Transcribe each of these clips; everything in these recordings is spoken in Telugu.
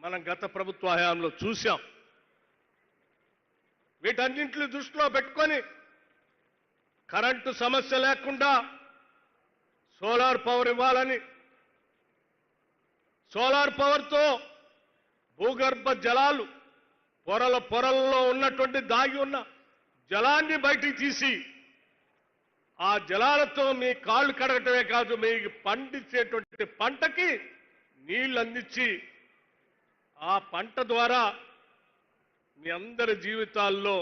మనం గత ప్రభుత్వ హయాంలో చూశాం. వీటన్నింటిని దృష్టిలో పెట్టుకొని కరెంటు సమస్య లేకుండా సోలార్ పవర్ ఇవ్వాలని, సోలార్ పవర్తో భూగర్భ జలాలు పొరల్లో ఉన్నటువంటి దాగి ఉన్న జలాన్ని బయటికి తీసి ఆ జలాలతో మీ కాళ్ళు కడగటమే కాదు, మీకు పండించేటువంటి పంటకి నీళ్లు అందించి ఆ పంట ద్వారా మీ అందరి జీవితాల్లో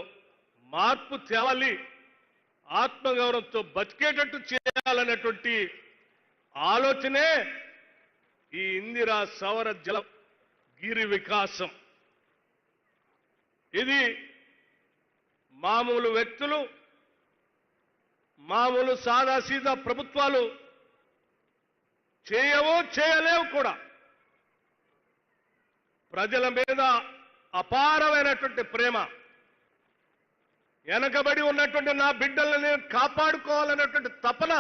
మార్పు తేవాలి, ఆత్మగౌరవంతో బతికేటట్టు చేయాలనేటువంటి ఆలోచనే ఈ ఇందిరా సౌర జల గిరి వికాసం. ఇది మామూలు వ్యక్తులు, మామూలు సాదాసీదా ప్రభుత్వాలు చేయలేవు కూడా. ప్రజల మీద అపారమైనటువంటి ప్రేమ, వెనకబడి ఉన్నటువంటి నా బిడ్డలను నేను కాపాడుకోవాలనేటువంటి తపన,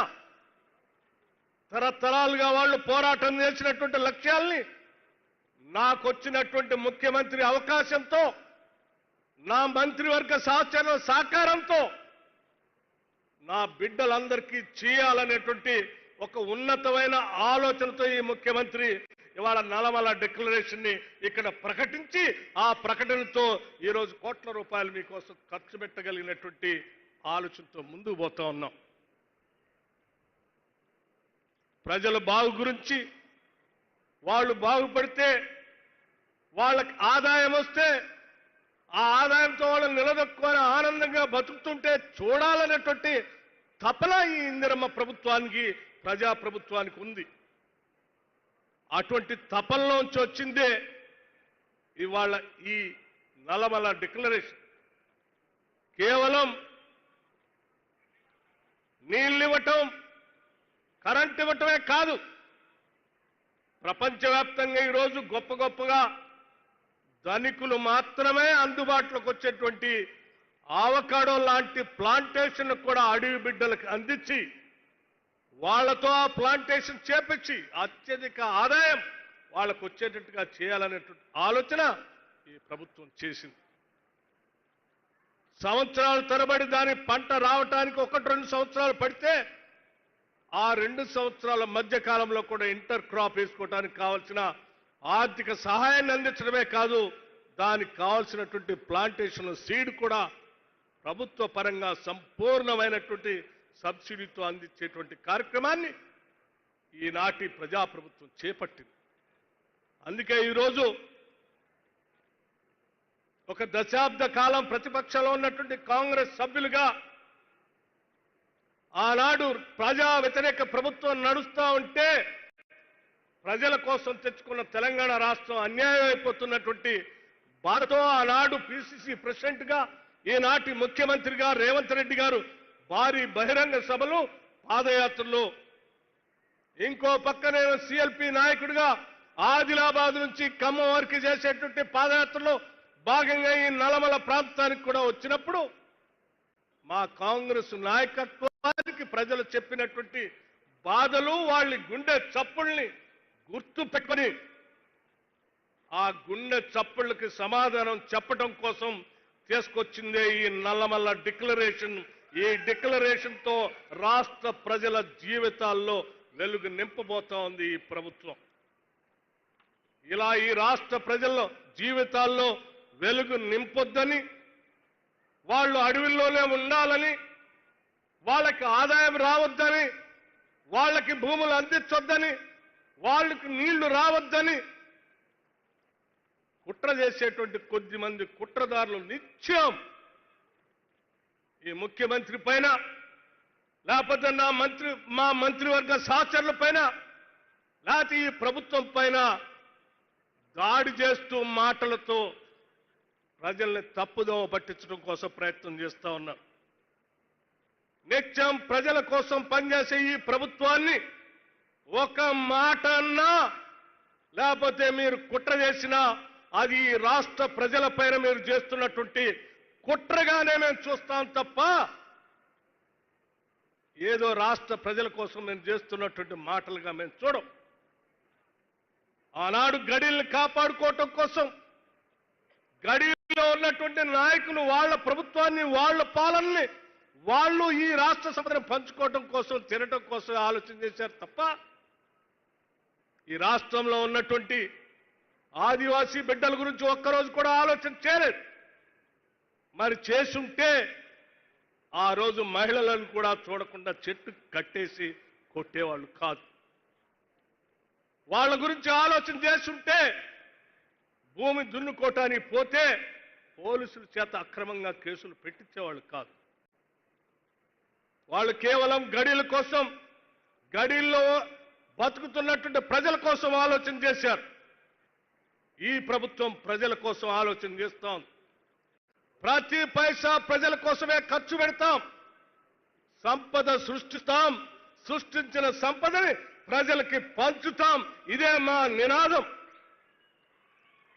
తరతరాలుగా వాళ్ళు పోరాటం చేసినటువంటి లక్ష్యాల్ని నాకొచ్చినటువంటి ముఖ్యమంత్రి అవకాశంతో, నా మంత్రివర్గ సహకారంతో నా బిడ్డలందరికీ చేయాలనేటువంటి ఒక ఉన్నతమైన ఆలోచనతో ఈ ముఖ్యమంత్రి ఇవాళ నల్లమల డిక్లరేషన్ ని ఇక్కడ ప్రకటించి, ఆ ప్రకటనతో ఈరోజు కోట్ల రూపాయలు మీకోసం ఖర్చు పెట్టగలిగినటువంటి ఆలోచనతో ముందుకు పోతా ఉన్నాం. ప్రజల బాగు గురించి, వాళ్ళు బాగుపడితే వాళ్ళకి ఆదాయం వస్తే ఆ ఆదాయంతో వాళ్ళు నిలదొక్కుని ఆనందంగా బతుకుతుంటే చూడాలనేటువంటి తపన ఈ ఇందిరమ్మ ప్రభుత్వానికి, ప్రజాప్రభుత్వానికి ఉంది. అటువంటి తపనలోంచి వచ్చిందే ఇవాళ ఈ నల్లమల డిక్లరేషన్. కేవలం నీళ్ళు ఇవ్వటం, కరెంట్ ఇవ్వటమే కాదు, ప్రపంచవ్యాప్తంగా ఈరోజు గొప్పగా ధనికులు మాత్రమే అందుబాటులోకి వచ్చేటువంటి ఆవకాడో లాంటి ప్లాంటేషన్ కూడా అడవి బిడ్డలకు అందించి వాళ్లతో ఆ ప్లాంటేషన్ చేపించి అత్యధిక ఆదాయం వాళ్ళకు వచ్చేటట్టుగా చేయాలనేటువంటి ఆలోచన ఈ ప్రభుత్వం చేసింది. సంవత్సరాల తరబడి దాని పంట రావటానికి 1-2 సంవత్సరాలు పడితే ఆ 2 సంవత్సరాల మధ్య కాలంలో కూడా ఇంటర్ క్రాప్ వేసుకోవడానికి కావాల్సిన ఆర్థిక సహాయాన్ని అందించడమే కాదు, దానికి కావాల్సినటువంటి ప్లాంటేషన్ సీడ్ కూడా ప్రభుత్వ పరంగా సంపూర్ణమైనటువంటి సబ్సిడీతో అందించేటువంటి కార్యక్రమాన్ని ఈనాటి ప్రజాప్రభుత్వం చేపట్టింది. అందుకే ఈరోజు ఒక దశాబ్ద కాలం ప్రతిపక్షంలో ఉన్నటువంటి కాంగ్రెస్ సభ్యులుగా ఆనాడు ప్రజా వ్యతిరేక ప్రభుత్వం నడుస్తూ ఉంటే ప్రజల కోసం తెచ్చుకున్న తెలంగాణ రాష్ట్రం అన్యాయం అయిపోతున్నటువంటి బాధతో ఆనాడు పిసిసి ప్రెసిడెంట్ గా, ఈనాటి ముఖ్యమంత్రిగా రేవంత్ రెడ్డి గారు భారీ బహిరంగ సభలు, పాదయాత్రలు, ఇంకో పక్కనే సిఎల్పి నాయకుడిగా ఆదిలాబాద్ నుంచి ఖమ్మం వరకు చేసేటువంటి పాదయాత్రలో భాగంగా ఈ నల్లమల ప్రాంతానికి కూడా వచ్చినప్పుడు మా కాంగ్రెస్ నాయకత్వానికి ప్రజలు చెప్పినటువంటి బాధలు, వాళ్ళ గుండె చప్పుల్ని గుర్తు పెట్టుకొని ఆ గుండె చప్పుళ్ళకి సమాధానం చెప్పడం కోసం తీసుకొచ్చిందే ఈ నల్లమల్ల డిక్లరేషన్. ఈ డిక్లరేషన్ తో రాష్ట్ర ప్రజల జీవితాల్లో వెలుగు నింపబోతా ఉంది ఈ ప్రభుత్వం. ఇలా ఈ రాష్ట్ర ప్రజల జీవితాల్లో వెలుగు నింపొద్దని, వాళ్ళు అడవుల్లోనే ఉండాలని, వాళ్ళకి ఆదాయం రావద్దని, వాళ్ళకి భూములు అందించొద్దని, వాళ్ళకి నీళ్లు రావద్దని కుట్ర చేసేటువంటి కొద్దిమంది కుట్రదారులు నిత్యం ఈ ముఖ్యమంత్రి పైన, లేకపోతే మా మంత్రివర్గ సహచరుల పైన, లేకపోతే ఈ ప్రభుత్వం పైన దాడి చేస్తూ మాటలతో ప్రజల్ని తప్పుదోవ పట్టించడం కోసం ప్రయత్నం చేస్తా ఉన్నారు. నిత్యం ప్రజల కోసం పనిచేసే ఈ ప్రభుత్వాన్ని ఒక మాట అన్నా, లేకపోతే మీరు కుట్ర చేసినా అది రాష్ట్ర ప్రజల పైన మీరు చేస్తున్నటువంటి కుట్రగానే మేము చూస్తాం తప్ప ఏదో రాష్ట్ర ప్రజల కోసం మేము చేస్తున్నటువంటి మాటలుగా మేము చూడం. ఆనాడు గడిల్ని కాపాడుకోవటం కోసం గడిలో ఉన్నటువంటి నాయకులు వాళ్ళ ప్రభుత్వాన్ని, వాళ్ళ పాలనని వాళ్ళు ఈ రాష్ట్ర సంపదను పంచుకోవటం కోసం, తినటం కోసం ఆలోచన చేశారు తప్ప ఈ రాష్ట్రంలో ఉన్నటువంటి ఆదివాసీ బిడ్డల గురించి ఒక్కరోజు కూడా ఆలోచన చేయలేదు. మరి చేసుంటే ఆ రోజు మహిళలను కూడా చూడకుండా చెట్టు కట్టేసి కొట్టేవాళ్ళు కాదు. వాళ్ళ గురించి ఆలోచన చేస్తుంటే భూమి దున్నుకోవటానికి పోతే పోలీసుల చేత అక్రమంగా కేసులు పెట్టించేవాళ్ళు కాదు. వాళ్ళు కేవలం గడిల కోసం, గడిల్లో బతుకుతున్నటువంటి ప్రజల కోసం ఆలోచన చేశారు. ఈ ప్రభుత్వం ప్రజల కోసం ఆలోచన చేస్తాం. ప్రతి పైసా ప్రజల కోసమే ఖర్చు పెడతాం. సంపద సృష్టిస్తాం. సృష్టించిన సంపదని ప్రజలకి పంచుతాం. ఇదే మా నినాదం.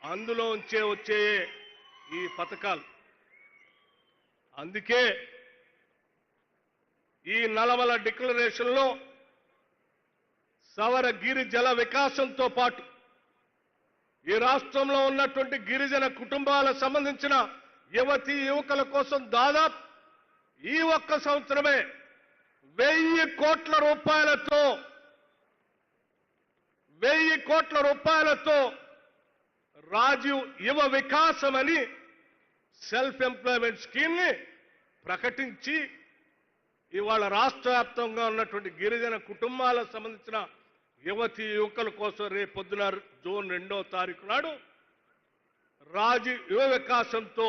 అందులోంచే వచ్చే ఈ పథకాలు. అందుకే ఈ నల్లమల డిక్లరేషన్లో సవర గిరి జల వికాసంతో పాటు ఈ రాష్ట్రంలో ఉన్నటువంటి గిరిజన కుటుంబాలకు సంబంధించిన యువతీ యువకుల కోసం దాదాపు ఈ ఒక్క సంవత్సరమే 1000 కోట్ల రూపాయలతో రాజీవ్ యువ వికాసం అని సెల్ఫ్ ఎంప్లాయ్మెంట్ స్కీమ్ ని ప్రకటించి ఇవాళ రాష్ట్ర వ్యాప్తంగా ఉన్నటువంటి గిరిజన కుటుంబాలకు సంబంధించిన యువతీ యువకుల కోసం రేపొద్దున జూన్ 2వ తారీఖు నాడు రాజీవ్ యువ వికాసంతో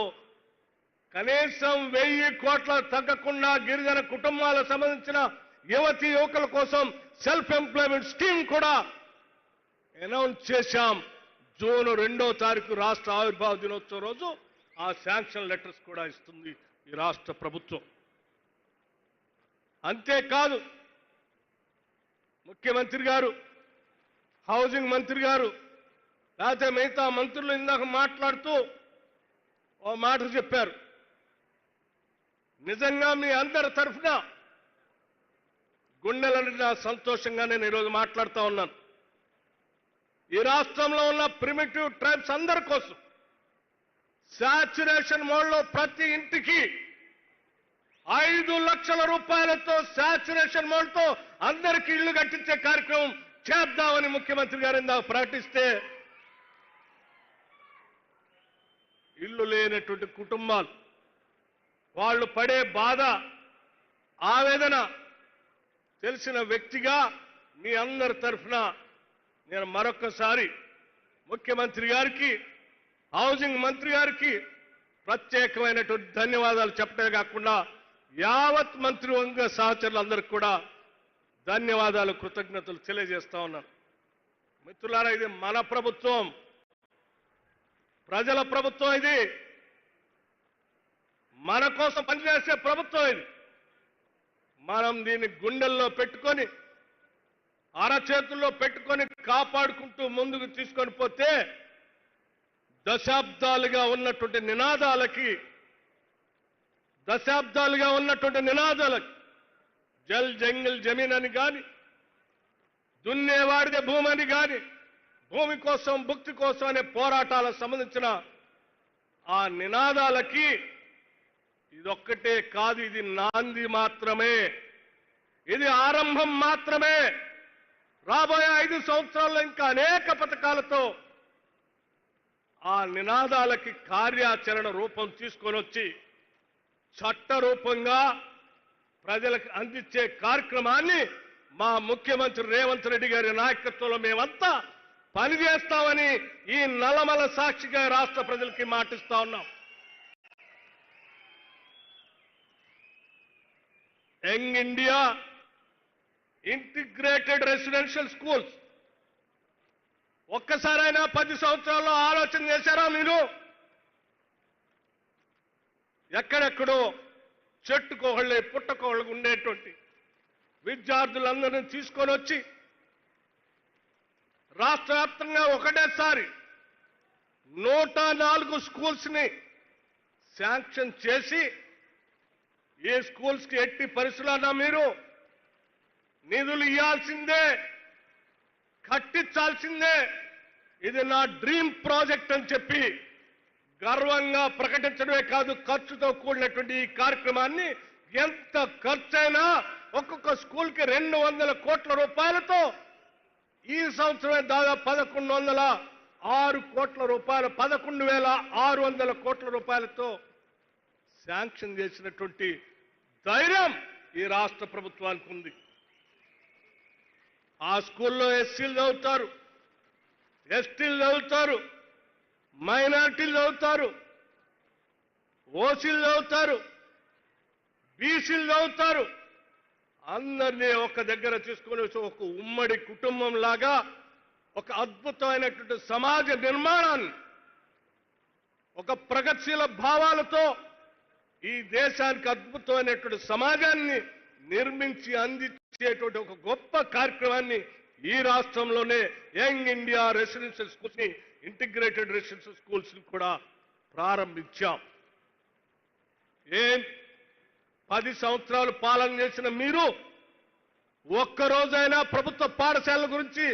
కనీసం 1000 కోట్ల తగ్గకుండా గిరిజన కుటుంబాలకు సంబంధించిన యువతీ యువకుల కోసం సెల్ఫ్ ఎంప్లాయ్మెంట్ స్కీమ్ కూడా అనౌన్స్ చేశాం. జూన్ 2వ తారీఖు రాష్ట్ర ఆవిర్భావ దినోత్సవం రోజు ఆ శాంక్షన్ లెటర్స్ కూడా ఇస్తుంది ఈ రాష్ట్ర ప్రభుత్వం. అంతేకాదు ముఖ్యమంత్రి గారు, హౌసింగ్ మంత్రి గారు, లేకపోతే మిగతా మంత్రులు ఇందాక మాట్లాడుతూ ఓ మాట చెప్పారు. నిజంగా మీ అందరి తరఫున గుండెల సంతోషంగా నేను ఈరోజు మాట్లాడుతూ ఉన్నాను. ఈ రాష్ట్రంలో ఉన్న ప్రిమిటివ్ ట్రైబ్స్ అందరి కోసం శాచ్యురేషన్ మోడ్లో ప్రతి ఇంటికి 5 లక్షల రూపాయలతో శాచ్యురేషన్ మోడ్తో అందరికీ ఇళ్లు కట్టించే కార్యక్రమం చేద్దామని ముఖ్యమంత్రి గారు ఇందాక ప్రకటిస్తే ఇల్లు లేనటువంటి కుటుంబాలు వాళ్ళు పడే బాధ, ఆవేదన తెలిసిన వ్యక్తిగా మీ అందరి తరఫున నేను మరొకసారి ముఖ్యమంత్రి గారికి, హౌసింగ్ మంత్రి గారికి ప్రత్యేకమైనటువంటి ధన్యవాదాలు చెప్పడమే కాకుండా యావత్ మంత్రివర్గ సహచరులందరికీ కూడా ధన్యవాదాలు, కృతజ్ఞతలు తెలియజేస్తా ఉన్నాను. మిత్రులారా, ఇది మన ప్రభుత్వం, ప్రజల ప్రభుత్వం. ఇది మన కోసం పనిచేసే ప్రభుత్వం. ఇది మనం దీన్ని గుండెల్లో పెట్టుకొని, అరచేతుల్లో పెట్టుకొని కాపాడుకుంటూ ముందుకు తీసుకొని పోతే దశాబ్దాలుగా ఉన్నటువంటి నినాదాలకి జల్ జంగిల్ జమీన్ అని కానీ, దున్నేవాడిదే భూమి అని కానీ, భూమి కోసం భుక్తి కోసం అనే పోరాటాలకు సంబంధించిన ఆ నినాదాలకి ఇదొక్కటే కాదు. ఇది నాంది మాత్రమే. ఇది ఆరంభం మాత్రమే. రాబోయే 5 సంవత్సరాల్లో ఇంకా అనేక పథకాలతో ఆ నినాదాలకి కార్యాచరణ రూపం తీసుకొని వచ్చి చట్టరూపంగా ప్రజలకు అందించే కార్యక్రమాన్ని మా ముఖ్యమంత్రి రేవంత్ రెడ్డి గారి నాయకత్వంలో మేమంతా పనిచేస్తామని ఈ నల్లమల సాక్షిగా రాష్ట్ర ప్రజలకి మాటిస్తా ఉన్నాం. Young India integrated residential schools ఒక్కసారైనా 10 సంవత్సరాల్లో ఆలోచన చేశారా మీరు? ఎక్కడెక్కడో చెట్టుకోహళ్ళే పుట్టకోహళ్ళు ఉండేటువంటి విద్యార్థులందరినీ తీసుకొని వచ్చి రాష్ట్ర వ్యాప్తంగా ఒకటేసారి 104 స్కూల్స్ ని శాంక్షన్ చేసి, ఈ స్కూల్స్ కి ఎట్టి పరిస్థితులన్నా మీరు నిధులు ఇవ్వాల్సిందే, కట్టించాల్సిందే, ఇది నా డ్రీమ్ ప్రాజెక్ట్ అని చెప్పి గర్వంగా ప్రకటించడమే కాదు, ఖర్చుతో కూడినటువంటి ఈ కార్యక్రమాన్ని ఎంత ఖర్చైనా ఒక్కొక్క స్కూల్కి 200 కోట్ల రూపాయలతో ఈ సంవత్సరమే దాదాపు 1106 కోట్ల రూపాయలు 11,600 కోట్ల రూపాయలతో శాంక్షన్ చేసినటువంటి ధైర్యం ఈ రాష్ట్ర ప్రభుత్వానికి ఉంది. ఆ స్కూల్లో ఎస్సీలు చదువుతారు, ఎస్టీలు చదువుతారు, మైనారిటీలు చదువుతారు, ఓసీలు చదువుతారు, బీసీలు చదువుతారు. అందరినీ ఒక దగ్గర తీసుకొని ఒక ఉమ్మడి కుటుంబం లాగా ఒక అద్భుతమైనటువంటి సమాజ నిర్మాణాన్ని, ఒక ప్రగతిశీల భావాలతో ఈ దేశానికి అద్భుతమైనటువంటి సమాజాన్ని నిర్మించి అందించేటువంటి ఒక గొప్ప కార్యక్రమాన్ని ఈ రాష్ట్రంలోనే యంగ్ ఇండియా రెసిడెన్షియల్ స్కూల్స్ ని, ఇంటిగ్రేటెడ్ రెసిడెన్షియల్ స్కూల్స్ ని కూడా ప్రారంభించాం. 10 సంవత్సరాలు పాలన చేసిన మీరు ఒక్కరోజైనా ప్రభుత్వ పాఠశాలల గురించి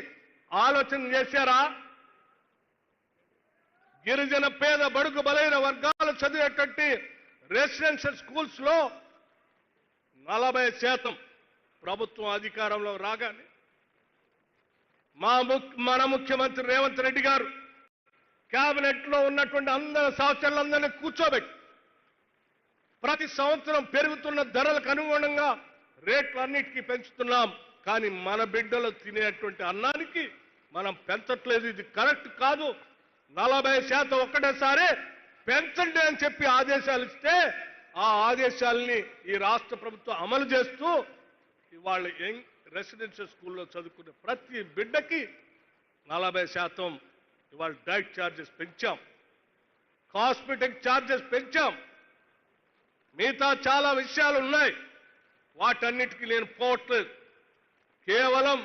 ఆలోచన చేశారా? గిరిజన పేద బడుగు బలైన వర్గాలు చదివేటువంటి రెసిడెన్షియల్ స్కూల్స్ లో 40% ప్రభుత్వం అధికారంలో రాగానే మన ముఖ్యమంత్రి రేవంత్ రెడ్డి గారు కేబినెట్ లో ఉన్నటువంటి అందరి సహచరులందరినీ కూర్చోబెట్టి ప్రతి సంవత్సరం పెరుగుతున్న ధరలకు అనుగుణంగా రేట్లన్నిటికీ పెంచుతున్నాం. కానీ మన బిడ్డలు తినేటువంటి అన్నానికి మనం పెంచట్లేదు. ఇది కరెక్ట్ కాదు. 40% ఒక్కటేసారి పెంచండి అని చెప్పి ఆదేశాలు ఇస్తే ఆ ఆదేశాలని ఈ రాష్ట్ర ప్రభుత్వం అమలు చేస్తూ ఇవాళ యంగ్ రెసిడెన్షియల్ స్కూల్లో చదువుకునే ప్రతి బిడ్డకి 40% ఇవాళ డైట్ ఛార్జెస్ పెంచాం, కాస్మెటిక్ ఛార్జెస్ పెంచాం. మిగతా చాలా విషయాలు ఉన్నాయి, వాటన్నిటికీ నేను పోవట్లేదు. కేవలం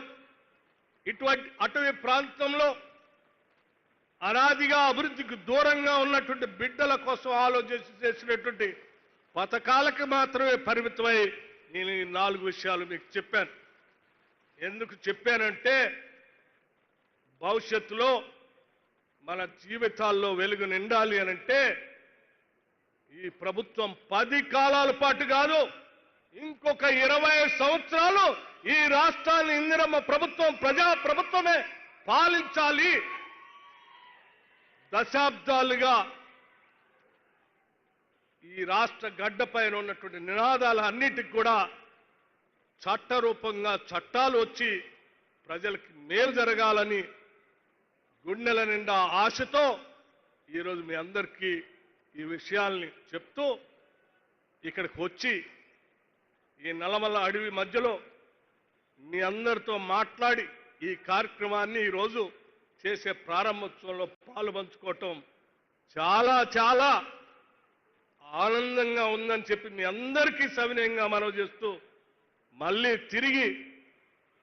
ఇటువంటి అటవీ ప్రాంతంలో అనాదిగా అభివృద్ధికి దూరంగా ఉన్నటువంటి బిడ్డల కోసం ఆలోచించి చేసినటువంటి పథకాలకు మాత్రమే పరిమితమై నేను ఈ 4 విషయాలు మీకు చెప్పాను. ఎందుకు చెప్పానంటే భవిష్యత్తులో మన జీవితాల్లో వెలుగు నిండాలి అనంటే ఈ ప్రభుత్వం 10 కాలాల పాటు కాదు, ఇంకొక 20 సంవత్సరాలు ఈ రాష్ట్రాన్ని ఇందిరమ్మ ప్రభుత్వం, ప్రజా ప్రభుత్వమే పాలించాలి. దశాబ్దాలుగా ఈ రాష్ట్ర గడ్డపైన ఉన్నటువంటి నినాదాల అన్నిటికి కూడా చట్టరూపంగా చట్టాలు వచ్చి ప్రజలకి మేలు జరగాలని గుండెల నిండా ఆశతో ఈరోజు మీ అందరికీ ఈ విషయాల్ని చెప్తూ ఇక్కడికి వచ్చి ఈ నల్లమల్ల అడవి మధ్యలో మీ అందరితో మాట్లాడి ఈ కార్యక్రమాన్ని ఈరోజు చేసే ప్రారంభోత్సవంలో పాలు పంచుకోవటం చాలా చాలా ఆనందంగా ఉందని చెప్పి మీ అందరికీ సవినయంగా మనవి చేస్తూ మళ్ళీ తిరిగి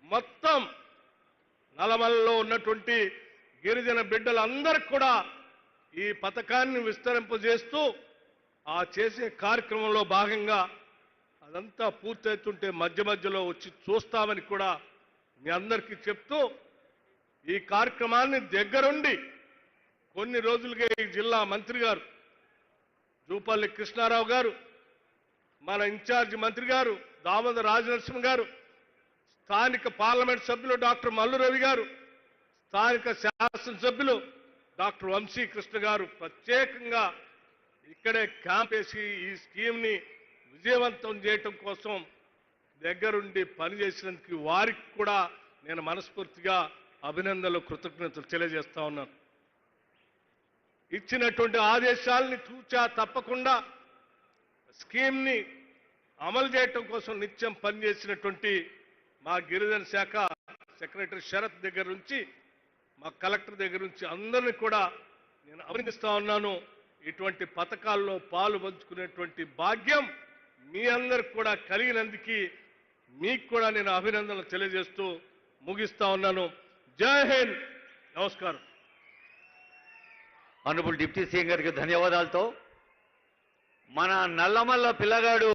మొత్తం నల్లమల్లలో ఉన్నటువంటి గిరిజన బిడ్డలందరికీ కూడా ఈ పథకాన్ని విస్తరింపజేస్తూ ఆ చేసే కార్యక్రమంలో భాగంగా అదంతా పూర్తవుతుంటే మధ్య మధ్యలో వచ్చి చూస్తామని కూడా మీ అందరికీ చెప్తూ ఈ కార్యక్రమాన్ని దగ్గరుండి కొన్ని రోజులుగా ఈ జిల్లా మంత్రి గారు జూపల్లి కృష్ణారావు గారు, మన ఇన్ఛార్జి మంత్రి గారు దామోదర రాజనరసింహ గారు, స్థానిక పార్లమెంట్ సభ్యులు డాక్టర్ మల్లు రవి గారు, స్థానిక శాసనసభ్యులు డాక్టర్ వంశీకృష్ణ గారు ప్రత్యేకంగా ఇక్కడే క్యాంప్ వేసి ఈ స్కీమ్ని విజయవంతం చేయటం కోసం దగ్గరుండి పనిచేసినందుకు వారికి కూడా నేను మనస్ఫూర్తిగా అభినందనలు, కృతజ్ఞతలు తెలియజేస్తా ఉన్నాను. ఇచ్చినటువంటి ఆదేశాలని తూచా తప్పకుండా స్కీమ్ని అమలు చేయటం కోసం నిత్యం పనిచేసినటువంటి మా గిరిజన శాఖ సెక్రటరీ శరత్ దగ్గర నుంచి మా కలెక్టర్ దగ్గర నుంచి అందరినీ కూడా నేను అభినందిస్తా ఉన్నాను. ఇటువంటి పథకాల్లో పాలు పంచుకునేటువంటి భాగ్యం మీ అందరికి కూడా కలిగినందుకు మీకు కూడా నేను అభినందనలు తెలియజేస్తూ ముగిస్తా ఉన్నాను. జై హింద్, నమస్కారం. ఆనరబుల్ డిప్యూటీ సీఎం గారికి ధన్యవాదాలతో మన నల్లమల్ల పిల్లగాడు